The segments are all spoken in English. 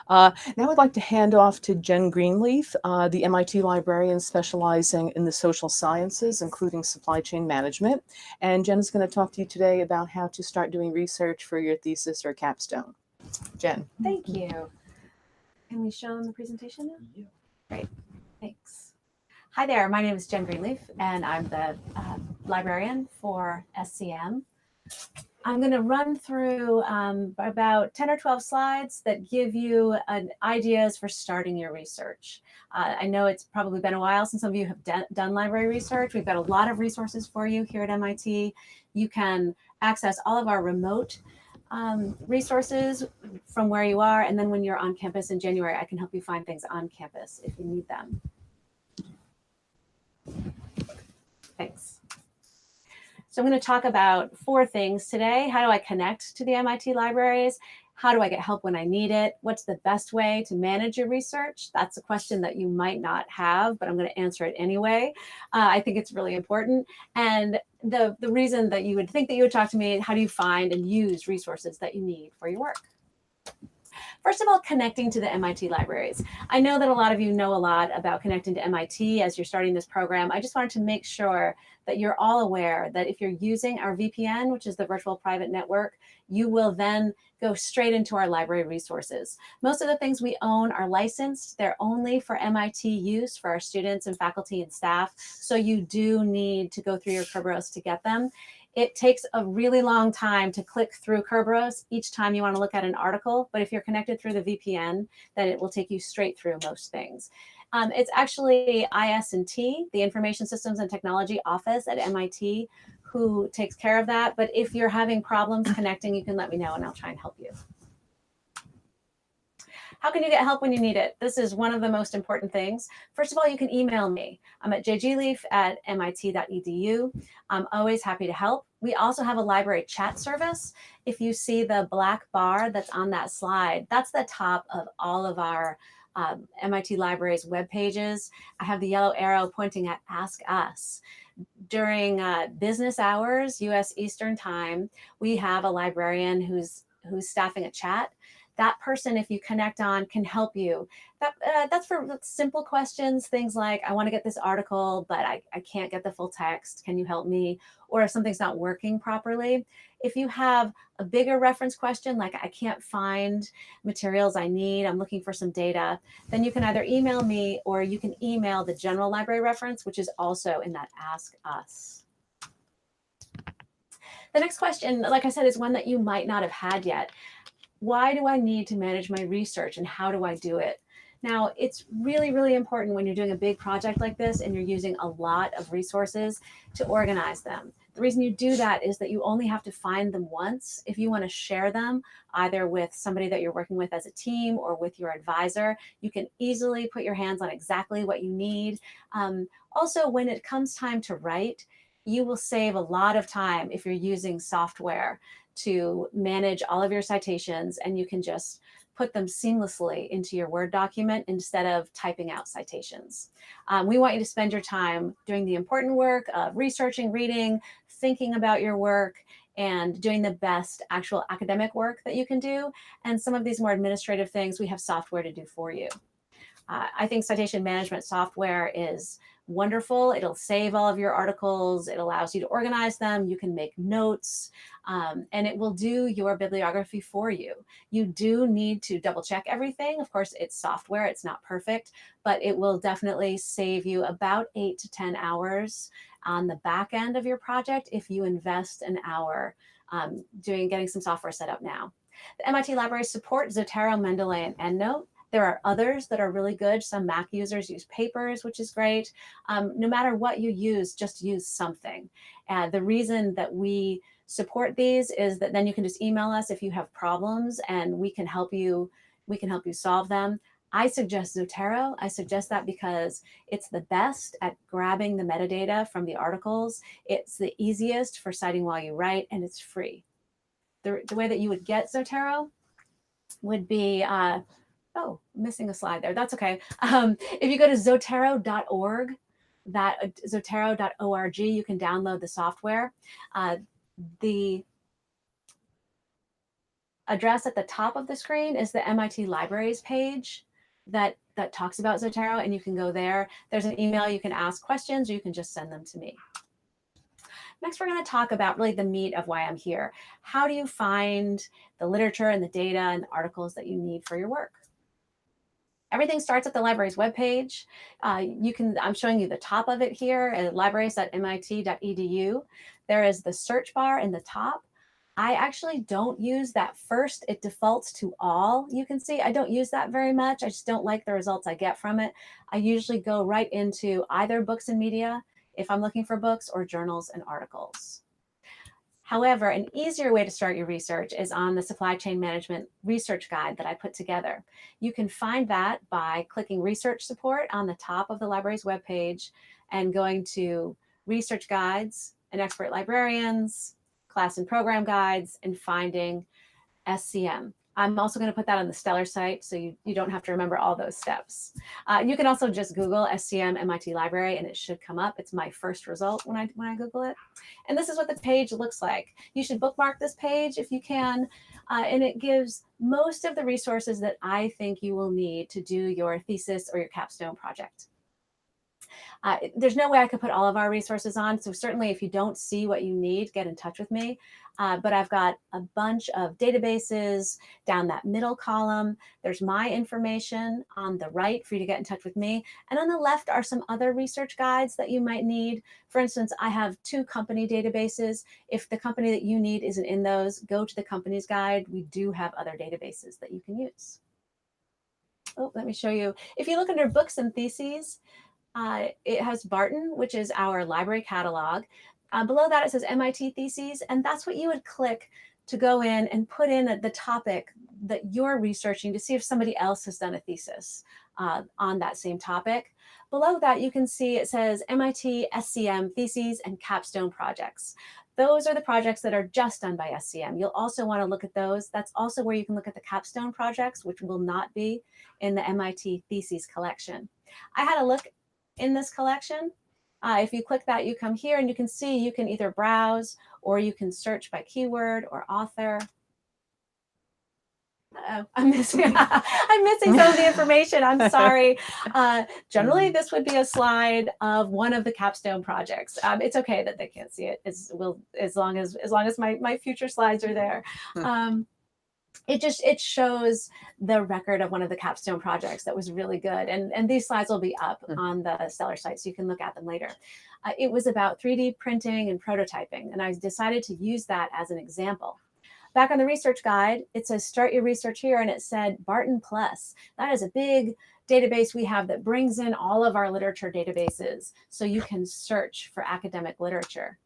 Now I'd like to hand off to Jen Greenleaf, the MIT librarian specializing in the social sciences, including supply chain management. And Jen is going to talk to you today about how to start doing research for your thesis or capstone. Jen. Thank you. Can we show them the presentation now? Yeah. Great, thanks. Hi there, my name is Jen Greenleaf, and I'm the librarian for SCM. I'm going to run through about 10 or 12 slides that give you ideas for starting your research. I know it's probably been a while since some of you have done library research. We've got a lot of resources for you here at MIT. You can access all of our remote resources from where you are, and then when you're on campus in January, I can help you find things on campus if you need them. Thanks. So I'm going to talk about 4 things today. How do I connect to the MIT libraries? How do I get help when I need it? What's the best way to manage your research? That's a question that you might not have, but I'm going to answer it anyway. I think it's really important. And the reason that you would think that you would talk to me, how do you find and use resources that you need for your work? First of all, connecting to the MIT libraries. I know that a lot of you know a lot about connecting to MIT as you're starting this program. I just wanted to make sure that you're all aware that if you're using our VPN, which is the virtual private network, you will then go straight into our library resources. Most of the things we own are licensed. They're only for MIT use for our students and faculty and staff. So you do need to go through your Kerberos to get them. It takes a really long time to click through Kerberos each time you want to look at an article, but if you're connected through the VPN, then it will take you straight through most things. It's actually IS&T, the Information Systems and Technology Office at MIT, who takes care of that. But if you're having problems connecting, you can let me know and I'll try and help you. How can you get help when you need it? This is one of the most important things. First of all, you can email me. I'm at jgleaf@mit.edu. I'm always happy to help. We also have a library chat service. If you see the black bar that's on that slide, that's the top of all of our MIT Libraries web pages. I have the yellow arrow pointing at Ask Us. During business hours, US Eastern Time, we have a librarian who's staffing a chat. That person, if you connect on, can help you. That's for simple questions, things like, I want to get this article, but I can't get the full text. Can you help me? Or if something's not working properly. If you have a bigger reference question, like I can't find materials I need, I'm looking for some data, then you can either email me or you can email the general library reference, which is also in that Ask Us. The next question, like I said, is one that you might not have had yet. Why do I need to manage my research and how do I do it? Now, it's really, really important when you're doing a big project like this and you're using a lot of resources to organize them. The reason you do that is that you only have to find them once. If you want to share them, either with somebody that you're working with as a team or with your advisor, you can easily put your hands on exactly what you need. Also, when it comes time to write, you will save a lot of time if you're using software to manage all of your citations, and you can just put them seamlessly into your Word document instead of typing out citations. We want you to spend your time doing the important work of researching, reading, thinking about your work, and doing the best actual academic work that you can do. And some of these more administrative things, we have software to do for you. I think citation management software is wonderful. It'll save all of your articles. It allows you to organize them. You can make notes, and it will do your bibliography for you. You do need to double check everything. Of course, it's software. It's not perfect, but it will definitely save you about 8 to 10 hours on the back end of your project if you invest an hour getting some software set up now. The MIT libraries support Zotero, Mendeley, and EndNote. There are others that are really good. Some Mac users use Papers, which is great. No matter what you use, just use something. The reason that we support these is that then you can just email us if you have problems and we can help you solve them. I suggest Zotero. I suggest that because it's the best at grabbing the metadata from the articles. It's the easiest for citing while you write, and it's free. The way that you would get Zotero would be, oh, missing a slide there. That's okay. If you go to zotero.org, zotero.org, you can download the software. address at the top of the screen is the MIT Libraries page that talks about Zotero, and you can go there. There's an email, you can ask questions, or you can just send them to me. Next, we're going to talk about really the meat of why I'm here. How do you find the literature and the data and the articles that you need for your work? Everything starts at the library's webpage. I'm showing you the top of it here at libraries.mit.edu. There is the search bar in the top. I actually don't use that first. It defaults to all. You can see I don't use that very much. I just don't like the results I get from it. I usually go right into either books and media if I'm looking for books, or journals and articles. However, an easier way to start your research is on the supply chain management research guide that I put together. You can find that by clicking research support on the top of the library's webpage and going to research guides and expert librarians, class and program guides, and finding SCM. I'm also going to put that on the Stellar site, so you don't have to remember all those steps. You can also just Google SCM MIT Library, and it should come up. It's my first result when I Google it. And this is what the page looks like. You should bookmark this page if you can, and it gives most of the resources that I think you will need to do your thesis or your capstone project. There's no way I could put all of our resources on, so certainly if you don't see what you need, get in touch with me. But I've got a bunch of databases down that middle column. There's my information on the right for you to get in touch with me. And on the left are some other research guides that you might need. For instance, I have 2 company databases. If the company that you need isn't in those, go to the company's guide. We do have other databases that you can use. Oh, let me show you. If you look under books and theses, it has Barton, which is our library catalog. Below that, it says MIT Theses, and that's what you would click to go in and put in the topic that you're researching to see if somebody else has done a thesis on that same topic. Below that, you can see it says MIT SCM Theses and Capstone Projects. Those are the projects that are just done by SCM. You'll also want to look at those. That's also where you can look at the capstone projects, which will not be in the MIT Theses collection. I had a look in this collection. If you click that, you come here and you can see you can either browse or you can search by keyword or author. I'm missing some of the information. I'm sorry. Generally, this would be a slide of one of the capstone projects. It's okay that they can't see it as long as my future slides are there. It shows the record of one of the capstone projects that was really good. And these slides will be up on the Stellar site, so you can look at them later. It was about 3D printing and prototyping, and I decided to use that as an example. Back on the research guide, it says start your research here, and it said Barton Plus. That is a big database we have that brings in all of our literature databases, so you can search for academic literature.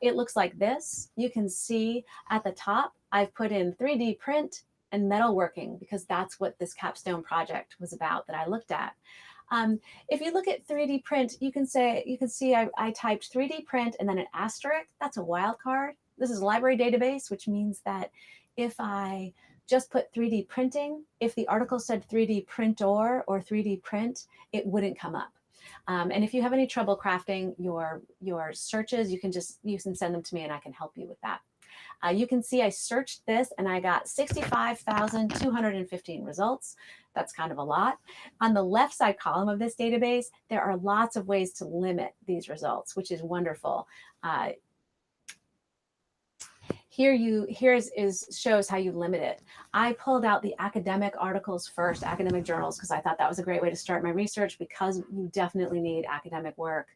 It looks like this. You can see at the top, I've put in 3D print and metalworking because that's what this capstone project was about that I looked at. If you look at 3D print, you can see I typed 3D print and then an asterisk. That's a wildcard. This is a library database, which means that if I just put 3D printing, if the article said 3D printer or 3D print, it wouldn't come up. And if you have any trouble crafting your searches, you can send them to me and I can help you with that. You can see I searched this and I got 65,215 results. That's kind of a lot. On the left side column of this database, there are lots of ways to limit these results, which is wonderful. Here shows how you limit it. I pulled out the academic articles first, academic journals, because I thought that was a great way to start my research because you definitely need academic work.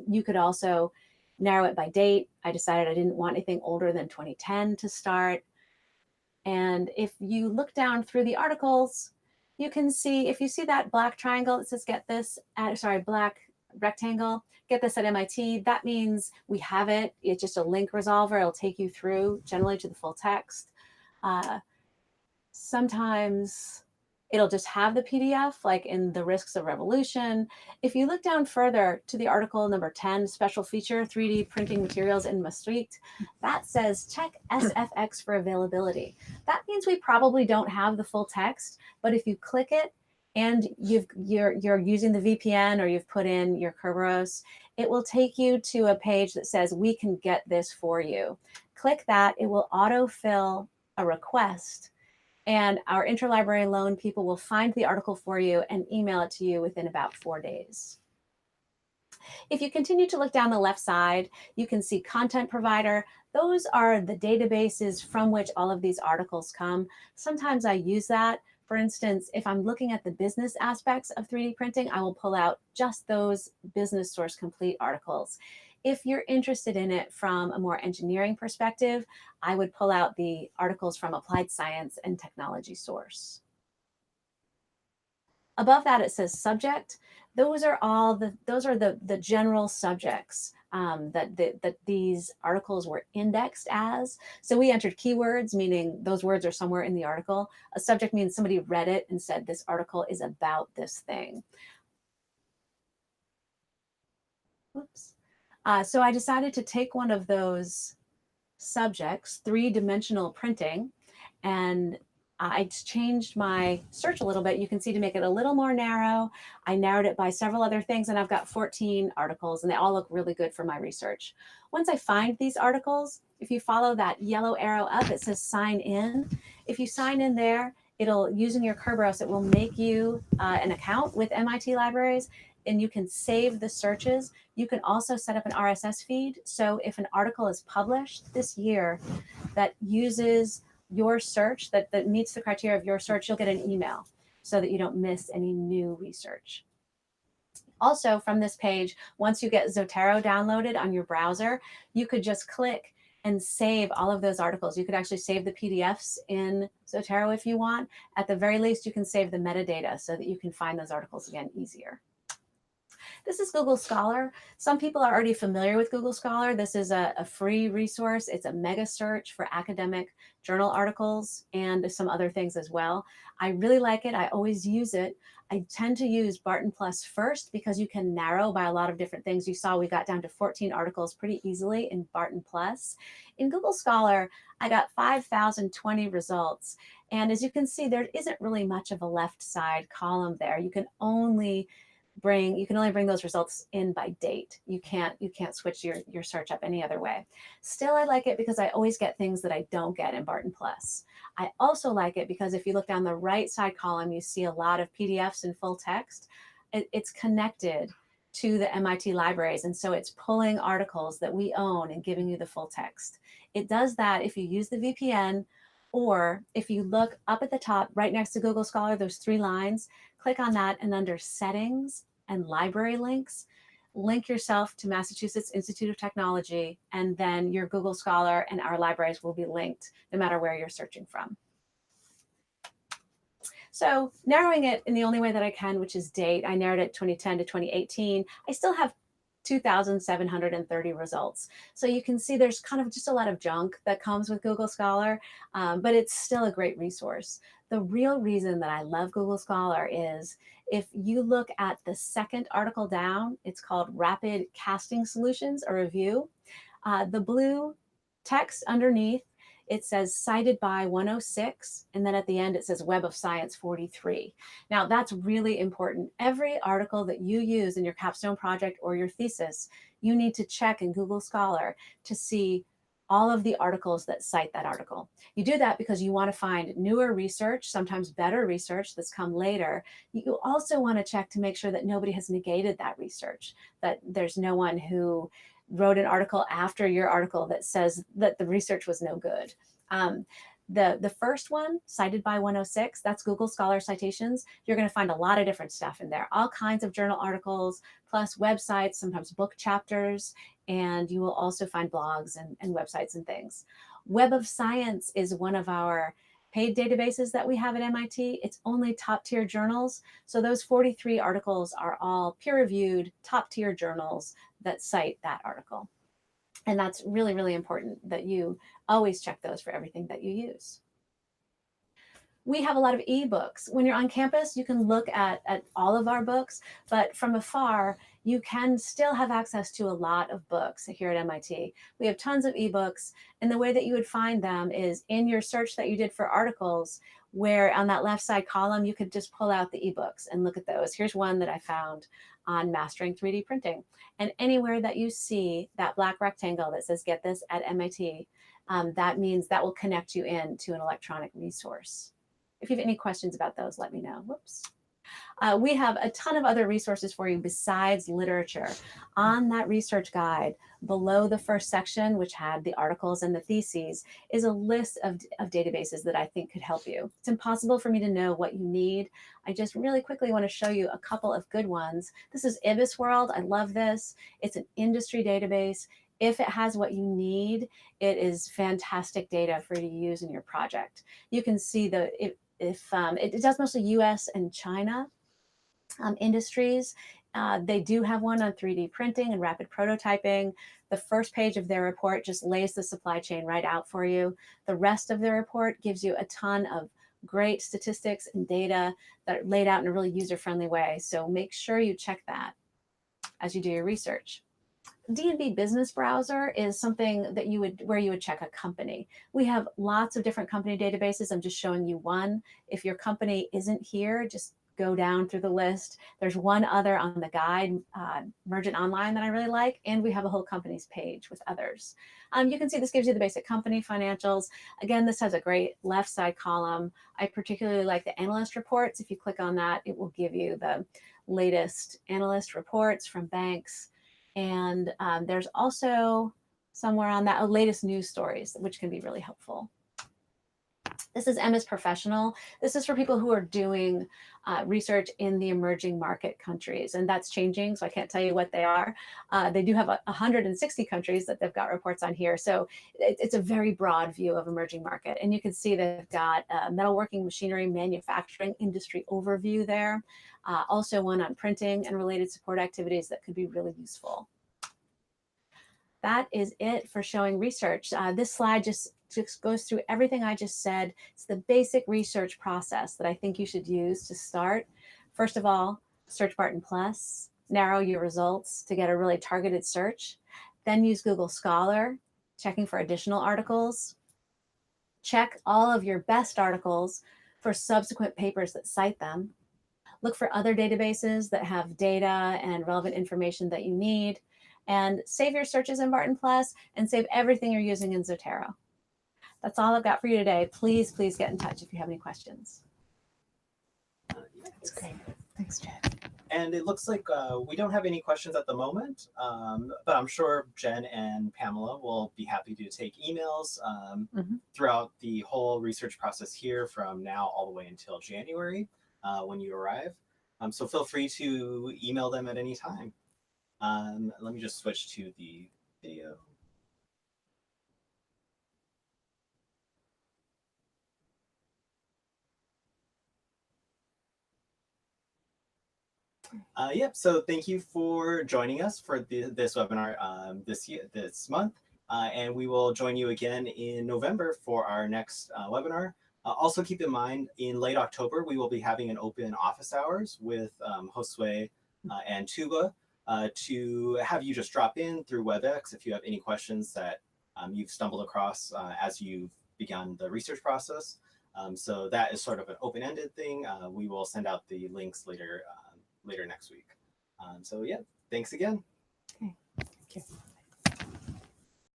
You could also narrow it by date. I decided I didn't want anything older than 2010 to start. And if you look down through the articles, you can see, if you see that black triangle that says black rectangle, get this at MIT, that means we have it. It's just a link resolver. It'll take you through generally to the full text. Sometimes it'll just have the PDF, like in The Risks of Revolution. If you look down further to the article number 10, special feature, 3D printing materials in Maastricht, that says check SFX for availability. That means we probably don't have the full text, but if you click it, and you're using the VPN or you've put in your Kerberos, it will take you to a page that says we can get this for you. Click that, it will autofill a request, and our interlibrary loan people will find the article for you and email it to you within about 4 days. If you continue to look down the left side, you can see content provider. Those are the databases from which all of these articles come. Sometimes I use that. For instance, if I'm looking at the business aspects of 3D printing, I will pull out just those business source complete articles. If you're interested in it from a more engineering perspective, I would pull out the articles from applied science and technology source. Above that, it says subject. Those are the general subjects that these articles were indexed as. So we entered keywords, meaning those words are somewhere in the article. A subject means somebody read it and said, this article is about this thing. Whoops. So I decided to take one of those subjects, three-dimensional printing, and I changed my search a little bit. You can see to make it a little more narrow. I narrowed it by several other things, and I've got 14 articles, and they all look really good for my research. Once I find these articles, if you follow that yellow arrow up, it says sign in. If you sign in there, it'll, using your Kerberos, it will make you an account with MIT Libraries, and you can save the searches. You can also set up an RSS feed. So if an article is published this year that uses your search, that meets the criteria of your search, you'll get an email so that you don't miss any new research. Also, from this page, once you get Zotero downloaded on your browser, you could just click and save all of those articles. You could actually save the PDFs in Zotero if you want. At the very least, you can save the metadata so that you can find those articles again easier. This is Google Scholar. Some people are already familiar with Google Scholar. This is a free resource. It's a mega search for academic journal articles and some other things as well. I really like it. I always use it. I tend to use Barton Plus first because you can narrow by a lot of different things. You saw we got down to 14 articles pretty easily in Barton Plus. In Google Scholar, I got 5,020 results. And as you can see, there isn't really much of a left side column there. You can only bring those results in by date. You can't switch your search up any other way. Still, I like it because I always get things that I don't get in Barton Plus. I also like it because if you look down the right side column, you see a lot of PDFs in full text. It's connected to the MIT libraries, and so it's pulling articles that we own and giving you the full text. It does that if you use the VPN, or if you look up at the top right next to Google Scholar, those 3 lines, click on that, and under settings and library links, link yourself to Massachusetts Institute of Technology, and then your Google Scholar and our libraries will be linked no matter where you're searching from. So narrowing it in the only way that I can, which is date, I narrowed it 2010 to 2018. I still have 2,730 results. So you can see there's kind of just a lot of junk that comes with Google Scholar, but it's still a great resource. The real reason that I love Google Scholar is if you look at the second article down, it's called Rapid Casting Solutions, a review. The blue text underneath, it says cited by 106, and then at the end it says Web of Science 43. Now that's really important. Every article that you use in your capstone project or your thesis, you need to check in Google Scholar to see all of the articles that cite that article. You do that because you want to find newer research, sometimes better research that's come later. You also want to check to make sure that nobody has negated that research, that there's no one who wrote an article after your article that says that the research was no good. The first one, cited by 106, that's Google Scholar Citations. You're going to find a lot of different stuff in there, all kinds of journal articles, plus websites, sometimes book chapters, and you will also find blogs and websites and things. Web of Science is one of our paid databases that we have at MIT. It's only top-tier journals. So those 43 articles are all peer-reviewed, top-tier journals that cite that article. And that's really, really important that you always check those for everything that you use. We have a lot of ebooks. When you're on campus, you can look at all of our books, but from afar, you can still have access to a lot of books here at MIT. We have tons of ebooks, and the way that you would find them is in your search that you did for articles, where on that left side column, you could just pull out the ebooks and look at those. Here's one that I found on mastering 3D printing. And anywhere that you see that black rectangle that says get this at MIT, that means that will connect you in to an electronic resource. If you have any questions about those, let me know. Whoops. We have a ton of other resources for you besides literature. On that research guide, below the first section, which had the articles and the theses, is a list of databases that I think could help you. It's impossible for me to know what you need. I just really quickly want to show you a couple of good ones. This is IBIS World. I love this. It's an industry database. If it has what you need, it is fantastic data for you to use in your project. You can see it does mostly US and China industries. They do have one on 3D printing and rapid prototyping. The first page of their report just lays the supply chain right out for you. The rest of the report gives you a ton of great statistics and data that are laid out in a really user-friendly way. So make sure you check that as you do your research. D&B Business Browser is something that where you would check a company. We have lots of different company databases. I'm just showing you one. If your company isn't here, just go down through the list. There's one other on the guide, Mergent Online, that I really like, and we have a whole companies page with others. You can see this gives you the basic company financials. Again, this has a great left side column. I particularly like the analyst reports. If you click on that, it will give you the latest analyst reports from banks. And there's also somewhere on that latest news stories, which can be really helpful. This is MS Professional. This is for people who are doing research in the emerging market countries, and that's changing, so I can't tell you what they are. They do have 160 countries that they've got reports on here, so it's a very broad view of emerging market. And you can see they've got metalworking, machinery, manufacturing industry overview there. Also one on printing and related support activities that could be really useful. That is it for showing research. This slide just goes through everything I just said. It's the basic research process that I think you should use to start. First of all, search Barton Plus, narrow your results to get a really targeted search. Then use Google Scholar, checking for additional articles. Check all of your best articles for subsequent papers that cite them. Look for other databases that have data and relevant information that you need. And save your searches in Barton Plus and save everything you're using in Zotero. That's all I've got for you today. Please, please get in touch if you have any questions. That's great. Thanks, Jen. And it looks like we don't have any questions at the moment, but I'm sure Jen and Pamela will be happy to take emails throughout the whole research process here from now all the way until January when you arrive. So feel free to email them at any time. Let me just switch to the video. Yep, so thank you for joining us for this webinar this month. And we will join you again in November for our next webinar. Also keep in mind, in late October, we will be having an open office hours with Josue and Tuba to have you just drop in through WebEx if you have any questions that you've stumbled across as you've begun the research process. So that is sort of an open-ended thing. We will send out the links later next week. So yeah, thanks again. Okay, thank you.